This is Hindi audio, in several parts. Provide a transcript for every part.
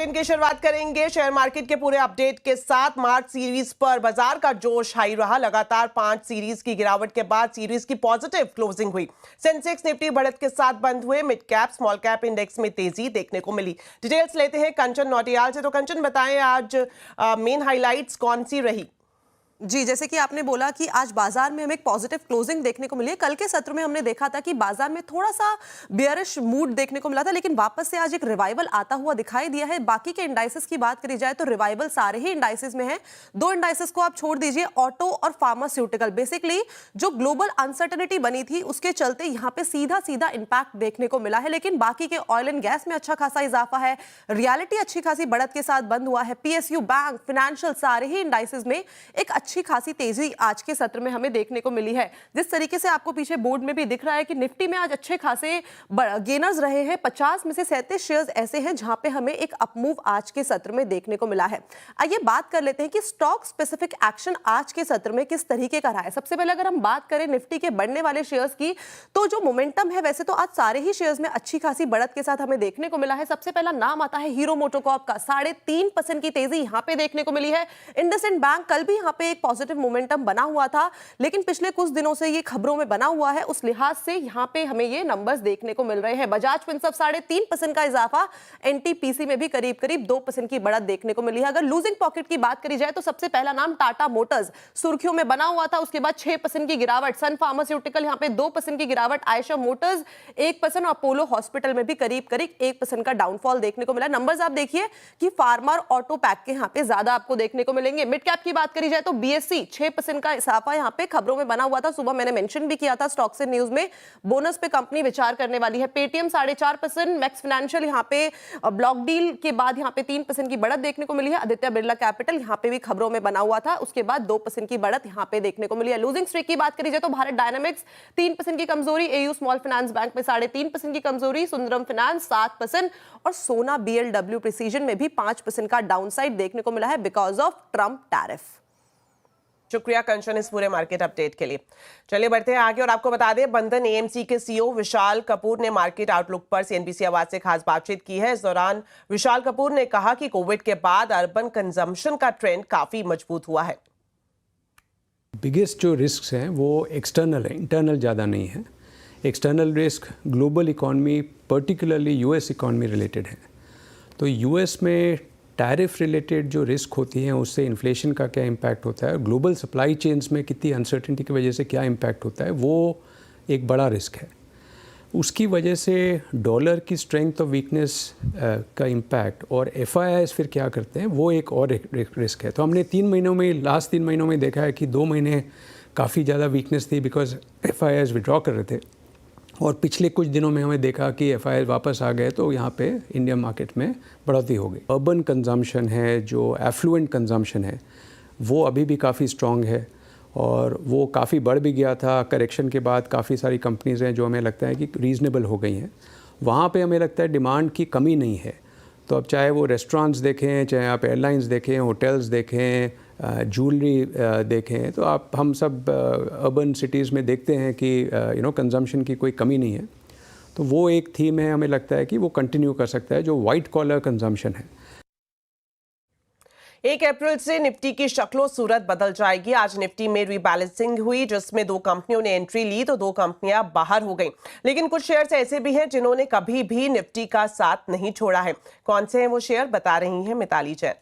बुलेटिन की शुरुआत करेंगे शेयर मार्केट के पूरे अपडेट के साथ। मार्च सीरीज पर बाजार का जोश हाई रहा। लगातार 5 सीरीज की गिरावट के बाद सीरीज की पॉजिटिव क्लोजिंग हुई। सेंसेक्स निफ्टी बढ़त के साथ बंद हुए। Mid cap small cap index में तेजी देखने को मिली। डिटेल्स लेते हैं कंचन नौटियाल से। तो कंचन बताएं, आज मेन हाईलाइट्स कौन सी रही? जी, जैसे कि आपने बोला कि आज बाजार में हमें एक पॉजिटिव क्लोजिंग देखने को मिली है। कल के सत्र में हमने देखा था कि बाजार में थोड़ा सा बेयरिश मूड देखने को मिला था, लेकिन वापस से आज एक रिवाइवल आता हुआ दिखाई दिया है। बाकी के इंडाइसेस की बात करी जाए तो रिवाइवल सारे ही इंडाइसेस में है। 2 इंडाइसेस को आप छोड़ दीजिए, ऑटो और फार्मास्यूटिकल। बेसिकली जो ग्लोबल अनसर्टेनिटी बनी थी उसके चलते यहाँ पे सीधा सीधा इंपैक्ट देखने को मिला है, लेकिन बाकी के ऑयल एंड गैस में अच्छा खासा इजाफा है। रियलिटी अच्छी खासी बढ़त के साथ बंद हुआ है। पीएसयू, बैंक, फाइनेंशियल सारे ही इंडाइसेस में एक अच्छी खासी तेजी आज के सत्र में हमें देखने को मिली है। जिस तरीके से आपको पीछे बोर्ड में भी दिख रहा है कि निफ्टी में आज अच्छे खासे गेनर्स रहे हैं। 50 में से 37 शेयर्स ऐसे हैं जहां पे हमें एक अपमूव आज के सत्र में देखने को मिला है। आइए बात कर लेते हैं कि स्टॉक स्पेसिफिक एक्शन आज के सत्र में किस तरीके का रहा है। सबसे पहले अगर हम बात करें निफ्टी के बढ़ने वाले शेयर्स की, तो जो मोमेंटम है, वैसे तो आज सारे ही शेयर्स में अच्छी खासी बढ़त के साथ हमें देखने को मिला है। सबसे पहला नाम आता है हीरो मोटोकॉर्प का। 3.5% की तेजी यहां पे देखने को मिली है। इंडसइंड बैंक कल भी यहां पे एक पॉजिटिव मोमेंटम बना हुआ था, लेकिन पिछले कुछ दिनों से ये खबरों में बना हुआ है। उस लिहाज से यहां पे हमें ये नंबर्स देखने को मिल रहे हैं। बजाज फिनसर्व 3.5% का इजाफा। एनटीपीसी में भी करीब करीब 2% की बढ़त देखने को मिली है। अगर लूजिंग पॉकेट की बात करी जाए तो सबसे पहला नाम टाटा मोटर्स सुर्खियों में बना हुआ था। उसके बाद 6% की गिरावट। सन फार्मास्यूटिकल यहां पे 2% की गिरावट। आयशा मोटर्स 1% और अपोलो हॉस्पिटल में भी करीब करीब 1% का डाउनफॉल देखने को मिला। नंबर्स आप देखिए कि फार्मा और ऑटो पैक के यहां पे ज्यादा आपको देखने को मिलेंगे। मिड कैप की बात करी जाए तो बीएससी 6% का इजाफा यहां पे खबरों में बना हुआ था। सुबह मैंने मेंशन भी किया था स्टॉक से न्यूज में, बोनस पे कंपनी विचार करने वाली है। पेटीएम 4.5%। मैक्स फाइनेंशियल यहां पे ब्लॉक डील के बाद यहां पे 3% की बढ़त देखने को मिली है। आदित्य बिरला कैपिटल यहां पे भी खबरों में बना हुआ था, उसके बाद 2% की बढ़त यहां पे देखने को मिली है। लूजिंग स्ट्रीक की बात करी जाए तो भारत डायनामिक्स 3% की कमजोरी। एयू स्मॉल फाइनेंस बैंक में 3.5% की कमजोरी। सुंदरम फाइनेंस 7% और सोना बीएलडब्ल्यू प्रिसीजन में भी 5% का डाउनसाइड देखने को मिला है बिकॉज ऑफ ट्रंप टैरिफ। शुक्रिया कंचन इस पूरे मार्केट अपडेट के लिए। चलिए बढ़ते हैं आगे और आपको बता दें, बंधन एएमसी के सीईओ विशाल कपूर ने मार्केट आउटलुक पर सीएनबीसी आवाज से खास बातचीत की है। इस दौरान विशाल कपूर ने कहा कि कोविड के बाद अर्बन कंजम्पशन का ट्रेंड काफी मजबूत हुआ है। बिगेस्ट जो रिस्क हैं वो एक्सटर्नल है, इंटरनल ज़्यादा नहीं है। External risk global economy, particularly US economy related है। तो यूएस में टैरिफ रिलेटेड जो रिस्क होती हैं उससे इन्फ्लेशन का क्या इम्पैक्ट होता है, ग्लोबल सप्लाई चेन्स में कितनी अनसर्टेनिटी की वजह से क्या इम्पैक्ट होता है, वो एक बड़ा रिस्क है। उसकी वजह से डॉलर की स्ट्रेंथ और वीकनेस का इम्पैक्ट और एफआईआईस फिर क्या करते हैं, वो एक और रिस्क है। तो हमने 3 महीनों में, लास्ट 3 महीनों में देखा है कि 2 महीने काफ़ी ज़्यादा वीकनेस थी बिकॉज एफआईआईस विड्रॉ कर रहे थे, और पिछले कुछ दिनों में हमें देखा कि एफआईआई वापस आ गए, तो यहाँ पे इंडियन मार्केट में बढ़ोतरी हो गई। अर्बन कंजम्पशन है, जो एफ्लुएंट कंजम्पशन है, वो अभी भी काफ़ी स्ट्रॉन्ग है और वो काफ़ी बढ़ भी गया था। करेक्शन के बाद काफ़ी सारी कंपनीज़ हैं जो हमें लगता है कि रीज़नेबल हो गई हैं। वहाँ पे हमें लगता है डिमांड की कमी नहीं है। तो अब चाहे वो रेस्टोरेंट्स देखें, चाहे आप एयरलाइंस देखें, होटल्स देखें, ज्वेलरी देखें, तो आप हम सब अर्बन सिटीज़ में देखते हैं कि कंजम्पशन की कोई कमी नहीं है। तो वो एक थीम है, हमें लगता है कि वो कंटिन्यू कर सकता है, जो वाइट कॉलर कंजम्पशन है। 1 अप्रैल से निफ्टी की शक्लो सूरत बदल जाएगी। आज निफ्टी में रीबैलेंसिंग हुई, जिसमें 2 कंपनियों ने एंट्री ली तो 2 कंपनियां बाहर हो गईं। लेकिन कुछ शेयर्स ऐसे भी हैं जिन्होंने कभी भी निफ्टी का साथ नहीं छोड़ा है। कौन से हैं वो शेयर, बता रही हैं मिताली जैन।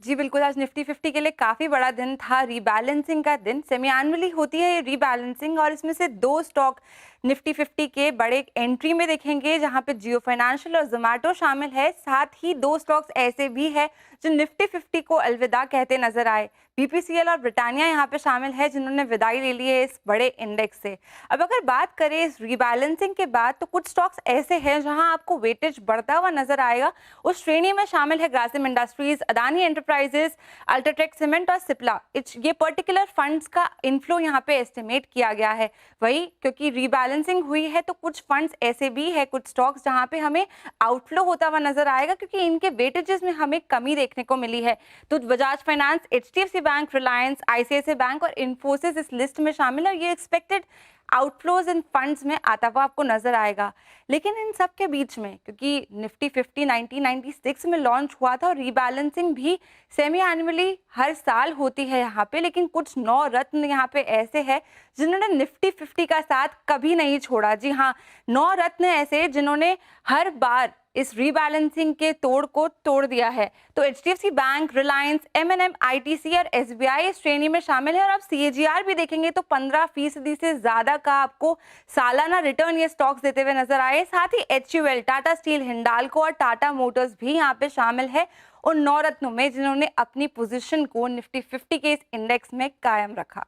जी बिल्कुल, आज निफ्टी 50 के लिए काफ़ी बड़ा दिन था, रीबैलेंसिंग का दिन। सेमी एनुअली होती है ये रीबैलेंसिंग, और इसमें से 2 स्टॉक निफ्टी 50 के बड़े एंट्री में देखेंगे, जहां पे जियो फाइनेंशियल और जोमेटो शामिल है। साथ ही 2 स्टॉक्स ऐसे भी है जो निफ्टी 50 को अलविदा कहते नजर आए। बीपीसीएल और ब्रिटानिया यहाँ पे शामिल है, जिन्होंने विदाई ले ली है इस बड़े इंडेक्स से। अब अगर बात करें इस रीबैलेंसिंग के बाद, तो कुछ स्टॉक्स ऐसे हैं जहां आपको वेटेज बढ़ता हुआ नजर आएगा। उस श्रेणी में शामिल है Grasim industries, Adani enterprises, UltraTech cement और सिप्ला। ये पर्टिकुलर फंड्स का इनफ्लो यहाँ पे एस्टिमेट किया गया है। वही क्योंकि रीबैलेंसिंग हुई है, तो कुछ फंड्स ऐसे भी है, कुछ स्टॉक्स जहाँ पे हमें आउटफ्लो होता हुआ नजर आएगा, क्योंकि इनके वेटेजेस में हमें कमी देखने को मिली है। तो Bajaj finance, HDFC bank, Reliance, ICICI bank और इन्फोसिस इस लिस्ट में शामिल है। ये एक्सपेक्टेड आउटफ्लोज इन फंड्स में आता हुआ आपको नजर आएगा। लेकिन इन सब के बीच में, क्योंकि निफ्टी 50 1996 में लॉन्च हुआ था और रीबैलेंसिंग भी सेमी एनुअली हर साल होती है यहाँ पे, लेकिन कुछ 9 रत्न यहाँ पे ऐसे हैं जिन्होंने निफ्टी 50 का साथ कभी नहीं छोड़ा। जी हाँ, 9 रत्न ऐसे जिन्होंने हर बार इस रीबैलेंसिंग के तोड़ को तोड़ दिया है। तो HDFC bank, Reliance, M&M, ITC और SBI इस श्रेणी में शामिल है। और आप CAGR भी देखेंगे तो 15% से ज्यादा का आपको सालाना रिटर्न ये स्टॉक्स देते हुए नजर आए। साथ ही HUL, टाटा स्टील, हिंडाल्को और टाटा मोटर्स भी यहाँ पे शामिल है उन 9 रत्नों में जिन्होंने अपनी पोजीशन को निफ्टी 50 के इस इंडेक्स में कायम रखा।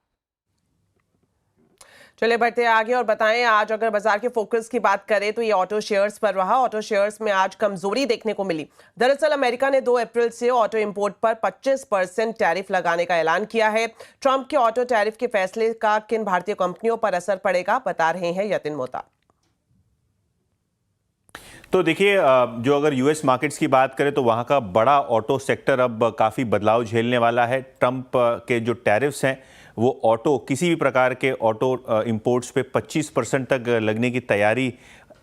चलिए बढ़ते आगे और बताएं, आज अगर बाजार के फोकस की बात करें तो ये ऑटो शेयर्स पर रहा। ऑटो शेयर्स में आज कमजोरी देखने को मिली। दरअसल अमेरिका ने 2 अप्रैल से ऑटो इंपोर्ट पर 25% टैरिफ लगाने का ऐलान किया है। ट्रंप के ऑटो टैरिफ के फैसले का किन भारतीय कंपनियों पर असर पड़ेगा, बता रहे हैं यतिन मोहता। तो देखिए, जो अगर यूएस मार्केट्स की बात करें तो वहाँ का बड़ा ऑटो सेक्टर अब काफ़ी बदलाव झेलने वाला है। ट्रंप के जो टैरिफ्स हैं वो ऑटो, किसी भी प्रकार के ऑटो इंपोर्ट्स पे 25% तक लगने की तैयारी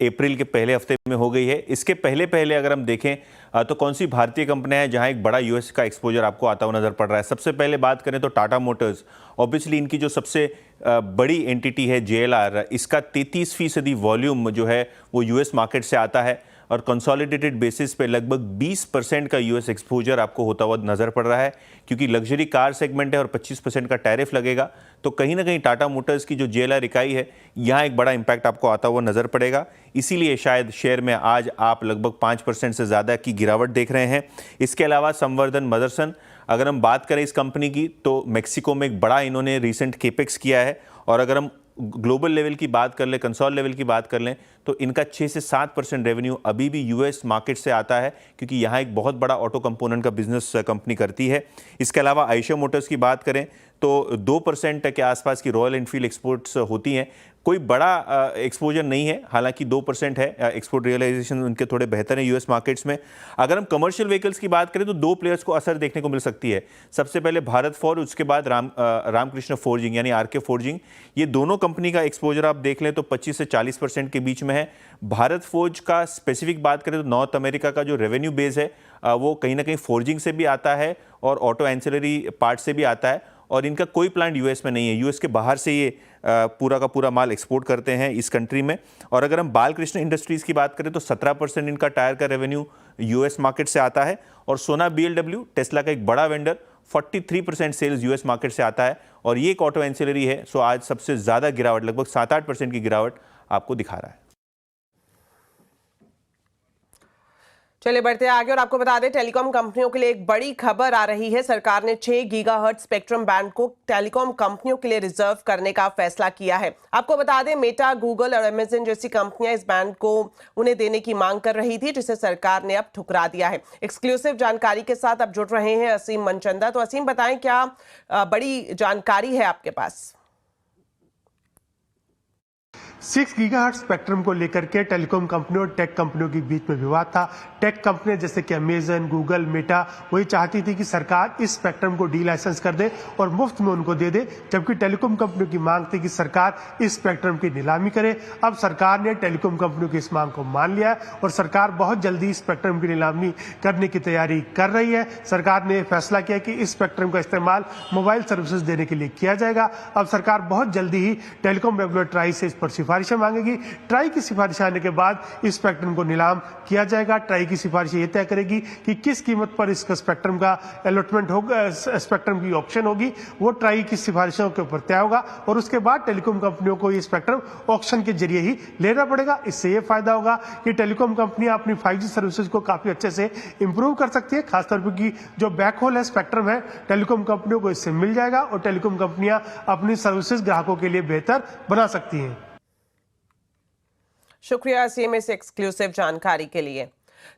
अप्रैल के पहले हफ्ते में हो गई है। इसके पहले अगर हम देखें तो कौन सी भारतीय कंपनियां हैं जहां एक बड़ा यूएस का एक्सपोजर आपको आता हुआ नजर पड़ रहा है। सबसे पहले बात करें तो टाटा मोटर्स, ऑब्वियसली इनकी जो सबसे बड़ी एंटिटी है JLR, इसका 33% वॉल्यूम जो है वो यूएस मार्केट से आता है और कंसोलिडेटेड बेसिस पे लगभग 20% का यूएस एक्सपोजर आपको होता हुआ नजर पड़ रहा है। क्योंकि लग्जरी कार सेगमेंट है और 25% का टैरिफ लगेगा तो कहीं ना कहीं टाटा मोटर्स की जो JLR इकाई है यहाँ एक बड़ा इंपैक्ट आपको आता हुआ नजर पड़ेगा। इसीलिए शायद शेयर में आज आप लगभग 5% से ज़्यादा की गिरावट देख रहे हैं। इसके अलावा संवर्धन मदरसन, अगर हम बात करें इस कंपनी की तो मेक्सिको में एक बड़ा इन्होंने रिसेंट केपेक्स किया है। और अगर हम ग्लोबल लेवल की बात कर लें, कंसोल लेवल की बात कर लें तो इनका 6 से 7% रेवेन्यू अभी भी यूएस मार्केट से आता है, क्योंकि यहाँ एक बहुत बड़ा ऑटो कंपोनेंट का बिजनेस कंपनी करती है। इसके अलावा आयशर मोटर्स की बात करें तो 2% के आसपास की रॉयल एनफील्ड एक्सपोर्ट्स होती हैं। कोई बड़ा एक्सपोजर नहीं है, हालांकि 2% है। एक्सपोर्ट रियलाइजेशन उनके थोड़े बेहतर हैं यूएस मार्केट्स में। अगर हम कमर्शियल व्हीकल्स की बात करें तो 2 प्लेयर्स को असर देखने को मिल सकती है। सबसे पहले भारत फोर्ज, उसके बाद रामकृष्ण फोर्जिंग यानी RK फोर्जिंग। ये दोनों कंपनी का एक्सपोजर आप देख लें तो 25 से 40% के बीच में है। भारत फोर्ज का स्पेसिफिक बात करें तो नॉर्थ अमेरिका का जो रेवेन्यू बेस है वो कहीं ना कहीं फोर्जिंग से भी आता है और ऑटो एंसिलरी पार्ट से भी आता है। और इनका कोई प्लांट यूएस में नहीं है, यूएस के बाहर से ये पूरा का पूरा माल एक्सपोर्ट करते हैं इस कंट्री में। और अगर हम बालकृष्ण इंडस्ट्रीज़ की बात करें तो 17% इनका टायर का रेवेन्यू यूएस मार्केट से आता है। और सोना BLW, टेस्ला का एक बड़ा वेंडर, 43% सेल्स यूएस मार्केट से आता है और ये एक ऑटो एंसिलरी है। सो आज सबसे ज़्यादा गिरावट, लगभग 7-8% की गिरावट आपको दिखा रहा है। चलिए बढ़ते आगे और आपको बता दें, टेलीकॉम कंपनियों के लिए एक बड़ी खबर आ रही है। सरकार ने 6 गीगाहर्ट्ज स्पेक्ट्रम बैंड को टेलीकॉम कंपनियों के लिए रिजर्व करने का फैसला किया है। आपको बता दें, मेटा, गूगल और अमेजन जैसी कंपनियां इस बैंड को उन्हें देने की मांग कर रही थी, जिसे सरकार ने अब ठुकरा दिया है। एक्सक्लूसिव जानकारी के साथ अब जुड़ रहे हैं असीम मनचंदा। तो असीम, बताएं क्या बड़ी जानकारी है आपके पास? 6 गीगाहर्ट्ज स्पेक्ट्रम को लेकर के टेलीकॉम कंपनियों और टेक कंपनियों के बीच में विवाद था। टेक कंपनियां जैसे कि अमेजन, गूगल, मेटा वही चाहती थी कि सरकार इस स्पेक्ट्रम को डी लाइसेंस कर दे और मुफ्त में उनको दे दे, जबकि टेलीकॉम कंपनियों की मांग थी कि सरकार इस स्पेक्ट्रम की नीलामी करे। अब सरकार ने टेलीकॉम कंपनियों की इस मांग को मान लिया है और सरकार बहुत जल्दी इस स्पेक्ट्रम की नीलामी करने की तैयारी कर रही है। सरकार ने फैसला किया कि इस स्पेक्ट्रम का इस्तेमाल मोबाइल सर्विसेज देने के लिए किया जाएगा। अब सरकार बहुत जल्दी ही टेलीकॉम रेगुलेटर ट्राई से इस पर सिफारिशें मांगेगी। ट्राई की सिफारिश आने के बाद इस स्पेक्ट्रम को नीलाम किया जाएगा। ट्राई की सिफारिश ये तय करेगी कि किस कीमत पर इसका स्पेक्ट्रम का अलॉटमेंट होगा, स्पेक्ट्रम की ऑप्शन होगी, वो ट्राई की सिफारिशों के ऊपर तय होगा और उसके बाद टेलीकॉम कंपनियों को ये स्पेक्ट्रम ऑक्शन के जरिए ही लेना पड़ेगा। इससे ये फायदा होगा कि टेलीकॉम कंपनियां अपनी 5G सर्विसेज को काफी अच्छे से इंप्रूव कर सकती है। खासतौर पर की जो बैकहोल है, स्पेक्ट्रम है, टेलीकॉम कंपनियों को इससे मिल जाएगा और टेलीकॉम कंपनियां अपनी सर्विसेज ग्राहकों के लिए बेहतर बना सकती हैं। शुक्रिया असीम इस एक्सक्लूसिव जानकारी के लिए।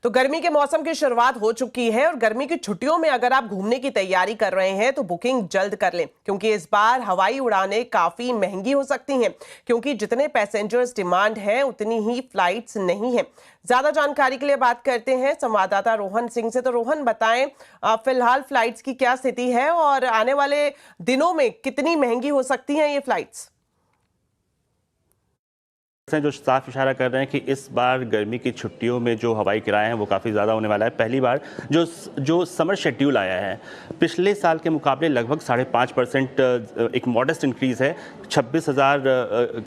तो गर्मी के मौसम की शुरुआत हो चुकी है और गर्मी की छुट्टियों में अगर आप घूमने की तैयारी कर रहे हैं तो बुकिंग जल्द कर लें, क्योंकि इस बार हवाई उड़ानें काफी महंगी हो सकती हैं, क्योंकि जितने पैसेंजर्स डिमांड है उतनी ही फ्लाइट्स नहीं है। ज्यादा जानकारी के लिए बात करते हैं संवाददाता रोहन सिंह से। तो रोहन, बताएं फिलहाल फ्लाइट्स की क्या स्थिति है और आने वाले दिनों में कितनी महंगी हो सकती हैं ये फ्लाइट्स? हैं जो साफ इशारा कर रहे हैं कि इस बार गर्मी की छुट्टियों में जो हवाई किराए हैं वो काफ़ी ज़्यादा होने वाला है। पहली बार जो समर शेड्यूल आया है पिछले साल के मुकाबले लगभग 5.5% एक मॉडेस्ट इंक्रीज़ है। 26,000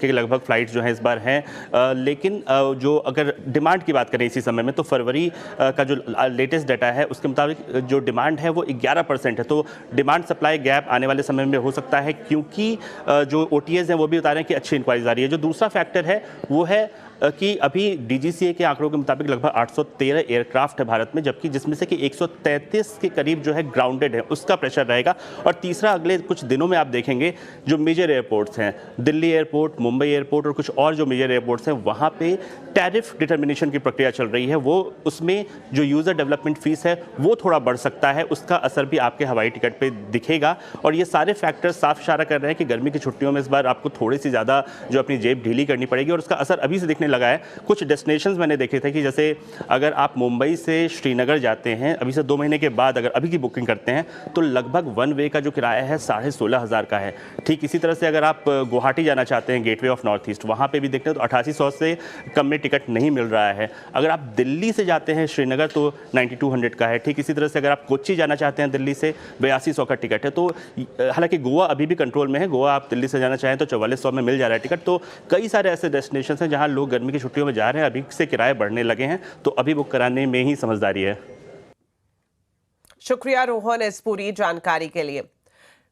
के लगभग फ़्लाइट्स जो हैं इस बार हैं। लेकिन जो अगर डिमांड की बात करें इसी समय में तो फरवरी का जो लेटेस्ट डाटा है उसके मुताबिक जो डिमांड है वो 11% है। तो डिमांड सप्लाई गैप आने वाले समय में हो सकता है, क्योंकि जो OTAs हैं वो भी बता रहे हैं कि अच्छी इंक्वायरीज आ रही है। जो दूसरा फैक्टर है वो है कि अभी DGCA के आंकड़ों के मुताबिक लगभग 813 एयरक्राफ्ट है भारत में, जबकि जिसमें से कि 133 के करीब जो है ग्राउंडेड है, उसका प्रेशर रहेगा। और तीसरा, अगले कुछ दिनों में आप देखेंगे जो मेजर एयरपोर्ट्स हैं, दिल्ली एयरपोर्ट, मुंबई एयरपोर्ट और कुछ और जो मेजर एयरपोर्ट्स हैं, वहाँ पे टैरिफ डिटर्मिनेशन की प्रक्रिया चल रही है। वो उसमें जो यूज़र डेवलपमेंट फीस है वो थोड़ा बढ़ सकता है, उसका असर भी आपके हवाई टिकट पर दिखेगा। और ये सारे फैक्टर्स साफ इशारा कर रहे हैं कि गर्मी की छुट्टियों में इस बार आपको थोड़ी सी ज़्यादा जो अपनी जेब ढीली करनी पड़ेगी, और उसका असर अभी से दिखने लगा है। कुछ डेस्टिनेशंस मैंने देखे थे कि जैसे अगर आप मुंबई से श्रीनगर जाते हैं अभी से 2 महीने के बाद, अगर अभी की बुकिंग करते हैं तो लगभग 1 वे का जो किराया है 16,500 का है। ठीक इसी तरह से अगर आप गुवाहाटी जाना चाहते हैं, गेटवे ऑफ नॉर्थ ईस्ट, वहाँ पे भी देखते हैं तो 8800 से कम में टिकट नहीं मिल रहा है। अगर आप दिल्ली से जाते हैं श्रीनगर तो 9200 का है। ठीक इसी तरह से अगर आप कोच्चि जाना चाहते हैं दिल्ली से 8200 का टिकट है। तो हालांकि गोवा अभी भी कंट्रोल में है, गोवा आप दिल्ली से जाना चाहें तो 4400 में मिल जा रहा है टिकट। तो कई सारे ऐसे डेस्टिनेशन हैं जहाँ लोग गर्मी की छुट्टियों में जा रहे हैं, अभी से किराए बढ़ने लगे हैं, तो अभी बुक कराने में ही समझदारी है। शुक्रिया रोहन इस पूरी जानकारी के लिए।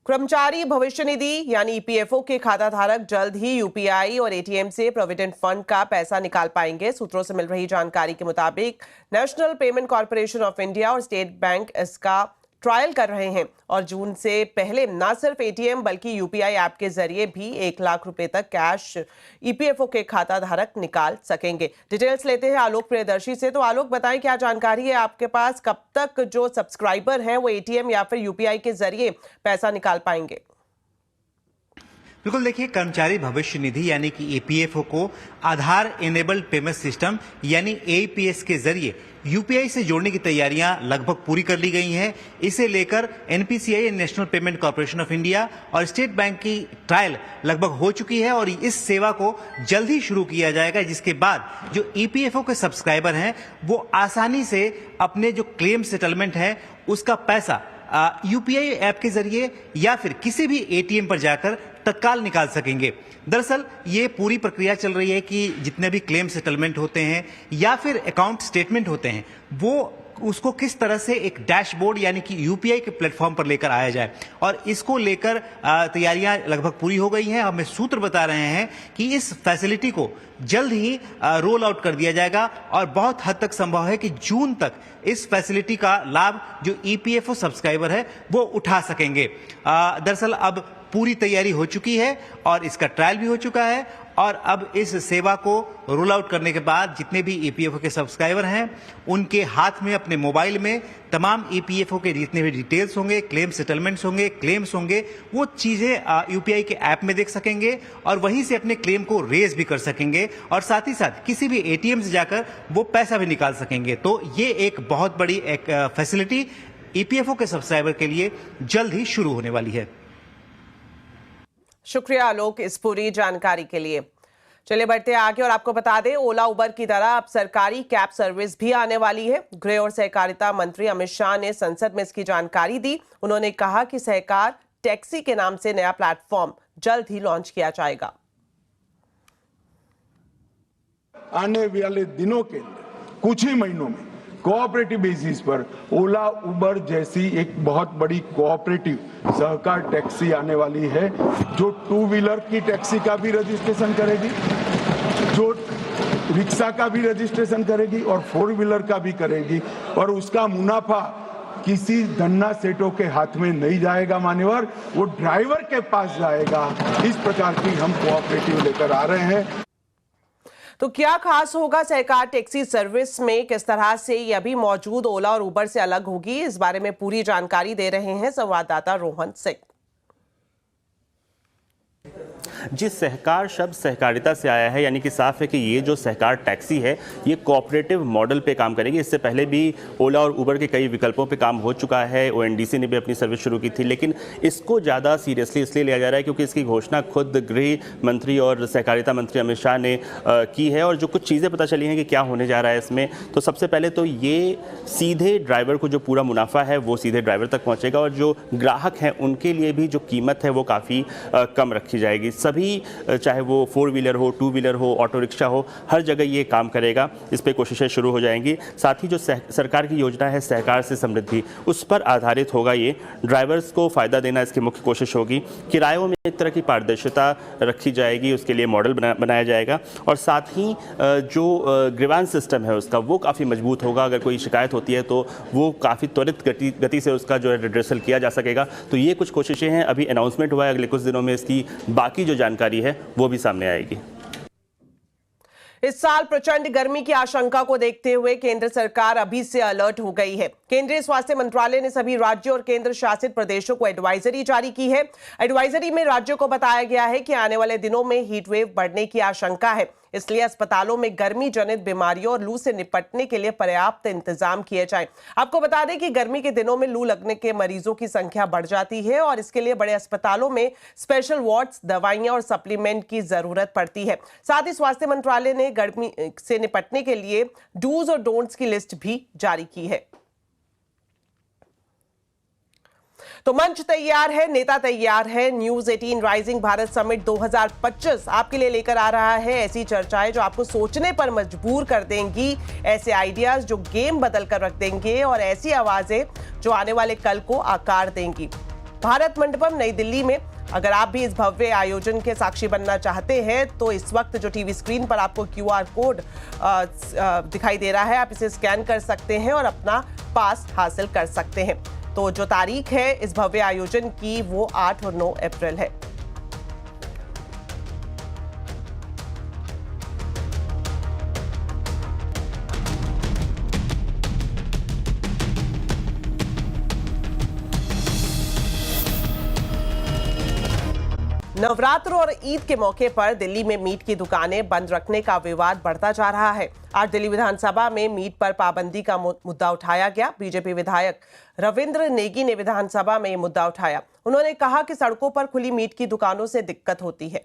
कर्मचारी भविष्य निधि यानी EPFO के खाता धारक जल्द ही UPI और ATM से प्रोविडेंट फंड का पैसा निकाल पाएंगे। सूत्रों से मिल रही जानकारी के मुताबिक national payment corporation of India और स्टेट बैंक इसका ट्रायल कर रहे हैं और जून से पहले न सिर्फ ATM बल्कि UPI ऐप के जरिए भी 1 लाख रुपए तक कैश EPFO के खाता धारक निकाल सकेंगे। डिटेल्स लेते हैं आलोक प्रियदर्शी से। तो आलोक, बताएं क्या जानकारी है आपके पास, कब तक जो सब्सक्राइबर हैं वो ATM या फिर UPI के जरिए पैसा निकाल पाएंगे? बिल्कुल, देखिए, कर्मचारी भविष्य निधि यानी कि EPFO को आधार इनेबल्ड पेमेंट सिस्टम यानी APS के जरिए UPI से जोड़ने की तैयारियां लगभग पूरी कर ली गई हैं। इसे लेकर NPCI national payment corporation of India और स्टेट बैंक की ट्रायल लगभग हो चुकी है और इस सेवा को जल्द ही शुरू किया जाएगा, जिसके बाद जो EPFO के सब्सक्राइबर हैं वो आसानी से अपने जो क्लेम सेटलमेंट है उसका पैसा UPI ऐप के जरिए या फिर किसी भी ATM पर जाकर तत्काल निकाल सकेंगे। दरअसल ये पूरी प्रक्रिया चल रही है कि जितने भी क्लेम सेटलमेंट होते हैं या फिर अकाउंट स्टेटमेंट होते हैं वो उसको किस तरह से एक डैशबोर्ड यानी कि UPI के प्लेटफॉर्म पर लेकर आया जाए, और इसको लेकर तैयारियां लगभग पूरी हो गई हैं। हमें सूत्र बता रहे हैं कि इस फैसिलिटी को जल्द ही रोल आउट कर दिया जाएगा और बहुत हद तक संभव है कि जून तक इस फैसिलिटी का लाभ जो EPFO सब्सक्राइबर है वो उठा सकेंगे। दरअसल अब पूरी तैयारी हो चुकी है और इसका ट्रायल भी हो चुका है, और अब इस सेवा को रोल आउट करने के बाद जितने भी EPFO के सब्सक्राइबर हैं उनके हाथ में अपने मोबाइल में तमाम EPFO के जितने भी डिटेल्स होंगे, क्लेम सेटलमेंट्स होंगे, क्लेम्स होंगे, वो चीज़ें UPI के ऐप में देख सकेंगे और वहीं से अपने क्लेम को रेज भी कर सकेंगे और साथ ही साथ किसी भी ATM से जाकर वो पैसा भी निकाल सकेंगे। तो ये एक बहुत बड़ी एक फैसिलिटी EPFO के सब्सक्राइबर के लिए जल्द ही शुरू होने वाली है। शुक्रिया आलोक इस पूरी जानकारी के लिए। चलिए बढ़ते आगे और आपको बता दें, ओला उबर की तरह अब सरकारी कैब सर्विस भी आने वाली है। गृह और सहकारिता मंत्री अमित शाह ने संसद में इसकी जानकारी दी। उन्होंने कहा कि सहकार टैक्सी के नाम से नया प्लेटफॉर्म जल्द ही लॉन्च किया जाएगा। आने वाले दिनों के अंदर कुछ ही महीनों में कोऑपरेटिव बेसिस पर ओला उबर जैसी एक बहुत बड़ी कोऑपरेटिव सहकार टैक्सी आने वाली है, जो 2 व्हीलर की टैक्सी का भी रजिस्ट्रेशन करेगी, जो रिक्शा का भी रजिस्ट्रेशन करेगी और 4 व्हीलर का भी करेगी, और उसका मुनाफा किसी धन्ना सेठों के हाथ में नहीं जाएगा मान्यवर, वो ड्राइवर के पास जाएगा। इस प्रकार की हम कोऑपरेटिव लेकर आ रहे हैं। तो क्या खास होगा सहकार टैक्सी सर्विस में, किस तरह से ये अभी मौजूद ओला और उबर से अलग होगी, इस बारे में पूरी जानकारी दे रहे हैं संवाददाता रोहन सिंह। जिस सहकार शब्द सहकारिता से आया है, यानी कि साफ है कि ये जो सहकार टैक्सी है ये कोऑपरेटिव मॉडल पे काम करेगी। इससे पहले भी ओला और उबर के कई विकल्पों पे काम हो चुका है, ओएनडीसी ने भी अपनी सर्विस शुरू की थी, लेकिन इसको ज़्यादा सीरियसली इसलिए लिया जा रहा है क्योंकि इसकी घोषणा खुद गृह मंत्री और सहकारिता मंत्री अमित शाह ने की है। और जो कुछ चीज़ें पता चली हैं कि क्या होने जा रहा है इसमें, तो सबसे पहले तो ये सीधे ड्राइवर को जो पूरा मुनाफा है वो सीधे ड्राइवर तक पहुंचेगा और जो ग्राहक हैं उनके लिए भी जो कीमत है वो काफ़ी कम रखी जाएगी। सभी चाहे वो 4 व्हीलर हो, 2 व्हीलर हो, ऑटो रिक्शा हो, हर जगह ये काम करेगा। इस पर कोशिशें शुरू हो जाएंगी। साथ ही जो सरकार की योजना है सहकार से समृद्धि, उस पर आधारित होगा। ये ड्राइवर्स को फ़ायदा देना इसकी मुख्य कोशिश होगी। किरायों में एक तरह की पारदर्शिता रखी जाएगी, उसके लिए मॉडल बनाया जाएगा। और साथ ही जो ग्रीवांस सिस्टम है उसका वो काफ़ी मजबूत होगा। अगर कोई शिकायत होती है तो वो काफ़ी त्वरित गति से उसका जो है रिड्रेसल किया जा सकेगा। तो ये कुछ कोशिशें हैं, अभी अनाउंसमेंट हुआ है, अगले कुछ दिनों में इसकी बाकी जो जानकारी है वो भी सामने आएगी। इस साल प्रचंड गर्मी की आशंका को देखते हुए केंद्र सरकार अभी से अलर्ट हो गई है। केंद्रीय स्वास्थ्य मंत्रालय ने सभी राज्यों और केंद्र शासित प्रदेशों को एडवाइजरी जारी की है। एडवाइजरी में राज्यों को बताया गया है कि आने वाले दिनों में हीट वेव बढ़ने की आशंका है, इसलिए अस्पतालों में गर्मी जनित बीमारियों और लू से निपटने के लिए पर्याप्त इंतजाम किए जाएं। आपको बता दें कि गर्मी के दिनों में लू लगने के मरीजों की संख्या बढ़ जाती है और इसके लिए बड़े अस्पतालों में स्पेशल वार्ड्स, दवाइयां और सप्लीमेंट की जरूरत पड़ती है। साथ ही स्वास्थ्य मंत्रालय ने गर्मी से निपटने के लिए डूज और डोंट्स की लिस्ट भी जारी की है। तो मंच तैयार है, नेता तैयार है। न्यूज 18 राइजिंग भारत समिट 2025 आपके लिए लेकर आ रहा है ऐसी चर्चाएं जो आपको सोचने पर मजबूर कर देंगी, ऐसे आइडियाज जो गेम बदल कर रख देंगे और ऐसी आवाजें जो आने वाले कल को आकार देंगी। भारत मंडपम नई दिल्ली में अगर आप भी इस भव्य आयोजन के साक्षी बनना चाहते हैं तो इस वक्त जो टीवी स्क्रीन पर आपको QR कोड दिखाई दे रहा है, आप इसे स्कैन कर सकते हैं और अपना पास हासिल कर सकते हैं। तो जो तारीख है इस भव्य आयोजन की वो 8 और 9 अप्रैल है। नवरात्र और ईद के मौके पर दिल्ली में मीट की दुकानें बंद रखने का विवाद बढ़ता जा रहा है। आज दिल्ली विधानसभा में मीट पर पाबंदी का मुद्दा उठाया गया। बीजेपी विधायक रविंद्र नेगी ने विधानसभा में ये मुद्दा उठाया। उन्होंने कहा कि सड़कों पर खुली मीट की दुकानों से दिक्कत होती है।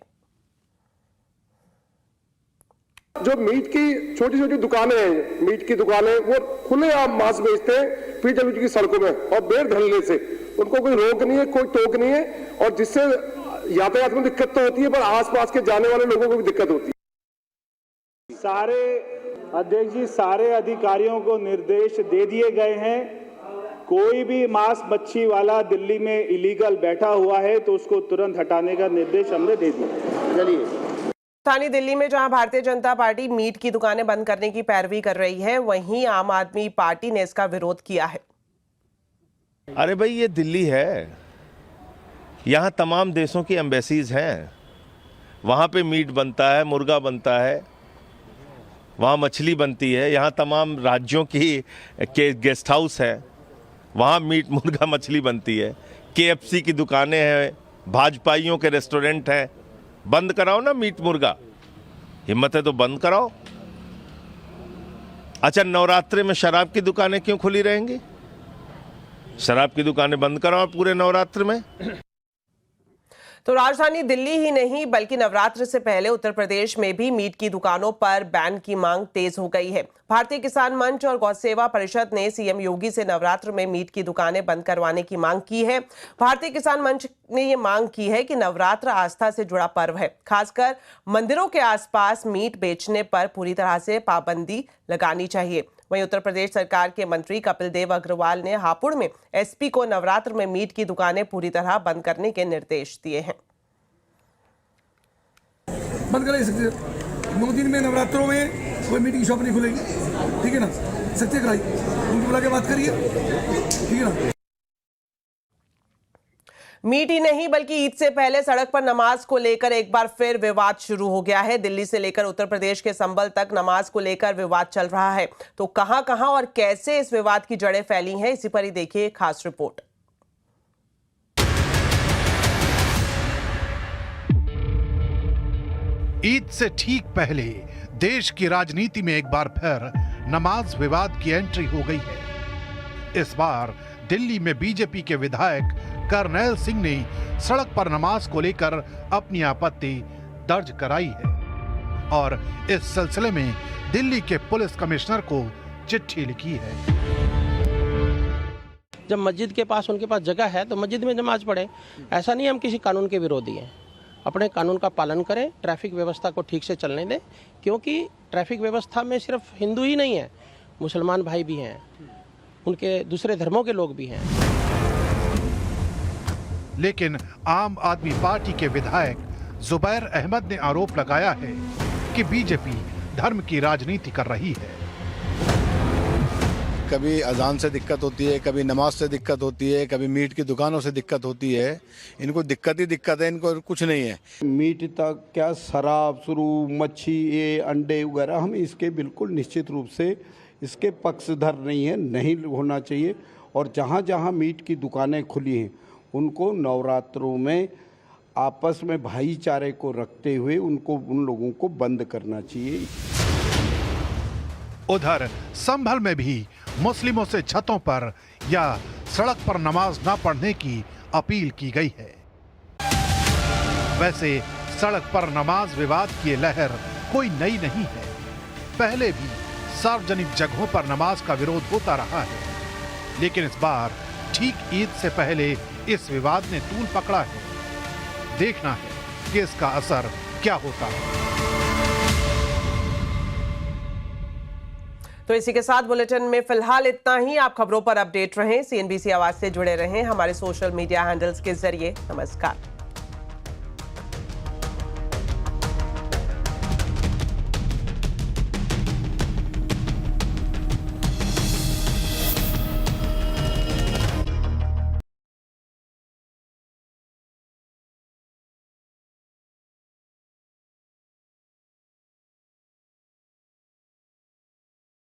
जो मीट की छोटी छोटी दुकानें हैं, मीट की दुकानें, वो खुले आम मांस बेचते हैं पीडब्ल्यूडी की सड़कों में और बेर धरने से उनको कोई रोक नहीं है, कोई टोक नहीं है और जिससे यातायात में दिक्कत तो होती है पर आसपास के जाने वाले लोगों को भी दिक्कत होती है। सारे अध्यक्ष जी, सारे अधिकारियों को निर्देश दे दिए गए हैं, कोई भी मांस मच्छी वाला दिल्ली में इलीगल बैठा हुआ है तो उसको तुरंत हटाने का निर्देश हमने दे दिया। चलिए, राजधानी दिल्ली में जहां भारतीय जनता पार्टी मीट की दुकानें बंद करने की पैरवी कर रही है, वहीं आम आदमी पार्टी ने इसका विरोध किया है। अरे भाई, ये दिल्ली है, यहाँ तमाम देशों की एम्बेसीज हैं, वहाँ पे मीट बनता है, मुर्गा बनता है, वहाँ मछली बनती है, यहाँ तमाम राज्यों के गेस्ट हाउस है, वहाँ मीट मुर्गा मछली बनती है, KFC की दुकानें हैं, भाजपाइयों के रेस्टोरेंट हैं। बंद कराओ ना मीट मुर्गा, हिम्मत है तो बंद कराओ। अच्छा, नवरात्रि में शराब की दुकानें क्यों खुली रहेंगी? शराब की दुकानें बंद कराओ पूरे नवरात्र में। तो राजधानी दिल्ली ही नहीं बल्कि नवरात्र से पहले उत्तर प्रदेश में भी मीट की दुकानों पर बैन की मांग तेज हो गई है। भारतीय किसान मंच और गौ सेवा परिषद ने सीएम योगी से नवरात्र में मीट की दुकानें बंद करवाने की मांग की है। भारतीय किसान मंच ने ये मांग की है कि नवरात्र आस्था से जुड़ा पर्व है, खासकर मंदिरों के आसपास मीट बेचने पर पूरी तरह से पाबंदी लगानी चाहिए। वहीं उत्तर प्रदेश सरकार के मंत्री कपिल देव अग्रवाल ने हापुड़ में एसपी को नवरात्र में मीट की दुकानें पूरी तरह बंद करने के निर्देश दिए हैं। बंद कर सकते 9 दिन में नवरात्रों में कोई मीट की शॉप नहीं खुलेगी, ठीक है ना? सत्य कराई उनको बुला के बात करिए, ठीक है ना? मीट ही नहीं बल्कि ईद से पहले सड़क पर नमाज को लेकर एक बार फिर विवाद शुरू हो गया है। दिल्ली से लेकर उत्तर प्रदेश के संभल तक नमाज को लेकर विवाद चल रहा है। तो कहां और कैसे इस विवाद की जड़ें फैली हैं, इसी पर ही देखिए खास रिपोर्ट। ईद से ठीक पहले देश की राजनीति में एक बार फिर नमाज विवाद की एंट्री हो गई है। इस बार दिल्ली में बीजेपी के विधायक करनैल सिंह ने सड़क पर नमाज को लेकर अपनी आपत्ति दर्ज कराई है और इस सिलसिले में दिल्ली के पुलिस कमिश्नर को चिट्ठी लिखी है। जब मस्जिद के पास उनके पास जगह है तो मस्जिद में नमाज पढ़े। ऐसा नहीं हम किसी कानून के विरोधी हैं। अपने कानून का पालन करें, ट्रैफिक व्यवस्था को ठीक से चलने दें, क्योंकि ट्रैफिक व्यवस्था में सिर्फ हिंदू ही नहीं है, मुसलमान भाई भी हैं, उनके दूसरे धर्मों के लोग भी हैं। लेकिन आम आदमी पार्टी के विधायक जुबैर अहमद ने आरोप लगाया है कि बीजेपी धर्म की राजनीति कर रही है। कभी अजान से दिक्कत होती है, कभी नमाज से दिक्कत होती है, कभी मीट की दुकानों से दिक्कत होती है। इनको दिक्कत ही दिक्कत है, इनको कुछ नहीं है। मीट तक क्या शराब शुरू, मच्छी, ये अंडे वगैरह, हम इसके बिल्कुल निश्चित रूप से इसके पक्षधर नहीं है, नहीं होना चाहिए। और जहाँ जहाँ मीट की दुकानें खुली हैं उनको नवरात्रों में आपस में भाईचारे को रखते हुए उन लोगों को बंद करना चाहिए। उधर संभल में भी मुस्लिमों से छतों पर या सड़क पर नमाज न पढ़ने की अपील की गई है। वैसे सड़क पर नमाज विवाद की लहर कोई नई नहीं है। पहले भी सार्वजनिक जगहों पर नमाज का विरोध होता रहा है, लेकिन इस बार ठीक ईद से पहले इस विवाद ने तूल पकड़ा है। देखना है कि इसका असर क्या होता है। तो इसी के साथ बुलेटिन में फिलहाल इतना ही। आप खबरों पर अपडेट रहें, CNBC आवाज से जुड़े रहें हमारे सोशल मीडिया हैंडल्स के जरिए। नमस्कार।